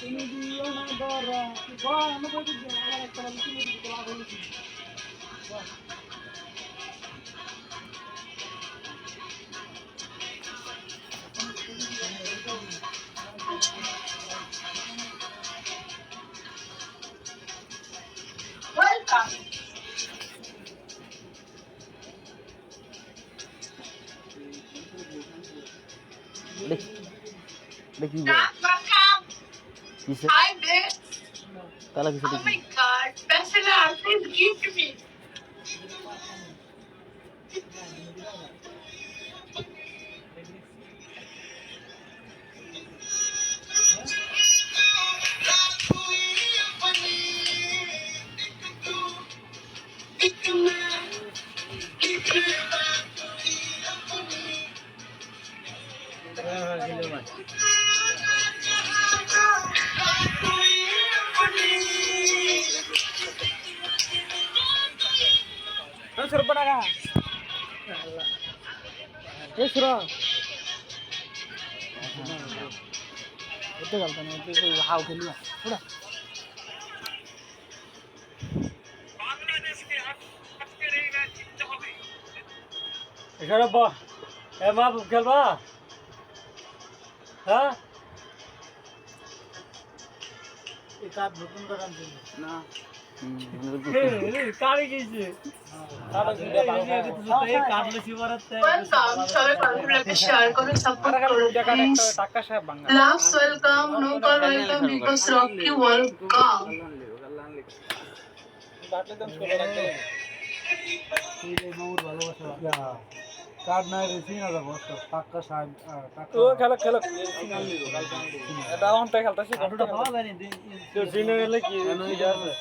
তুমি দিও না ধরা বাহ আমি কই দিই আমার একটা তুমি দিতে লাভ হলো কি বাহ Welcome. দেখি Welcome. কিসে Hi, babe. তালা কিসে Oh দেখি my God. Bachelor, please give to me. सुरपटागा ए सुरा इथे घालतो ना ते हाव खेळू पुढे এখানে বা এ মা খেলবা হ্যাঁ এই কাজ নতুন দোকান ছিল না কারে গেছে Welcome. সবাই কলগুলোকে শেয়ার করো, সাপোর্ট করো। Loves welcome, no call welcome, because Rocky welcome. Card নাই রে সিনা যাব টাকা সাহেব টাকা ও খেলা খেলা এটা অনটা খেলতাছে কতটা পাওয়া যায় নি তো সিনা গেলে কি আছে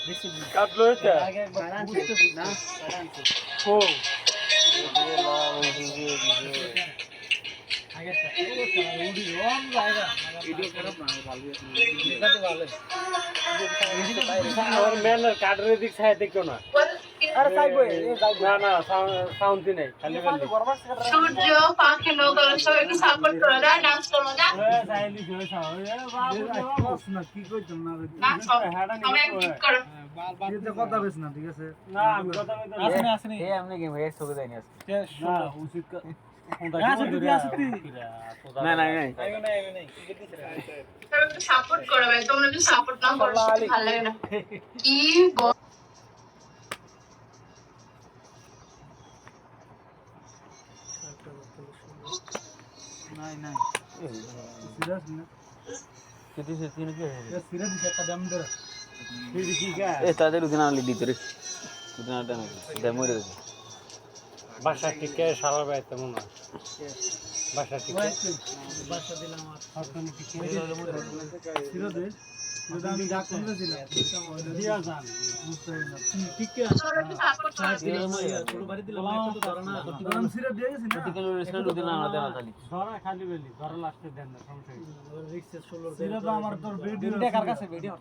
দেখছি কার্ড লয়েছে আগে একবার বুঝতে না ও আগেরটা উড়ি রং জায়গা ভিডিও খারাপ না ভালো দেখাতে ভালো और मैन काट रे दिख छाय देखो ना अरे साइब ना ना साउंड ही नहीं खाली সূর্য পাখি নগর সবাইকে সাপোর্ট করো না, ডান্স করো না। ए साइली जो साओ ए बाबू ना কি কইতাম না ডান্স করো, আমি ঠিক করো। ये तो কথা বেশ না ঠিক আছে না আমি কথা কইতাম আসেনি আসেনি এ আমনে কি ভাই ছবি দেয়নি আজকে না উচিত না না নাই সবাইকে সাপোর্ট করো ভাই, তোমরা যদি সাপোর্ট না করো ভালো লাগে না। কি নাই নাই সিরিয়াস না কিতি সে তিন কি ये सिरे दिशा कदम दर फिर की क्या এ তাদের উদিনা লিডি তোরে উদিনা টানা দেমরে বাসা টিকে সারা বাইতে মনে বাসা টিকে বাসা দিলাম আর তুমি টিকে সিরে দে যদি আমি যা করতে ছিলাম দিয়া জান বুঝতে না টিকে সবাইকে সাপোর্ট করো। ছোট বাড়ি দিলাম একটা তো ধরা না আমি সিরে দিয়ে গেছি না টিকে রেস্টুরেন্ট উদিনা না দেনা খালি ধরা খালি বেলি ধরা লাস্টে দেন না সমস্যা সিরে তো আমার তোর ভিডিও কার কাছে ভিডিও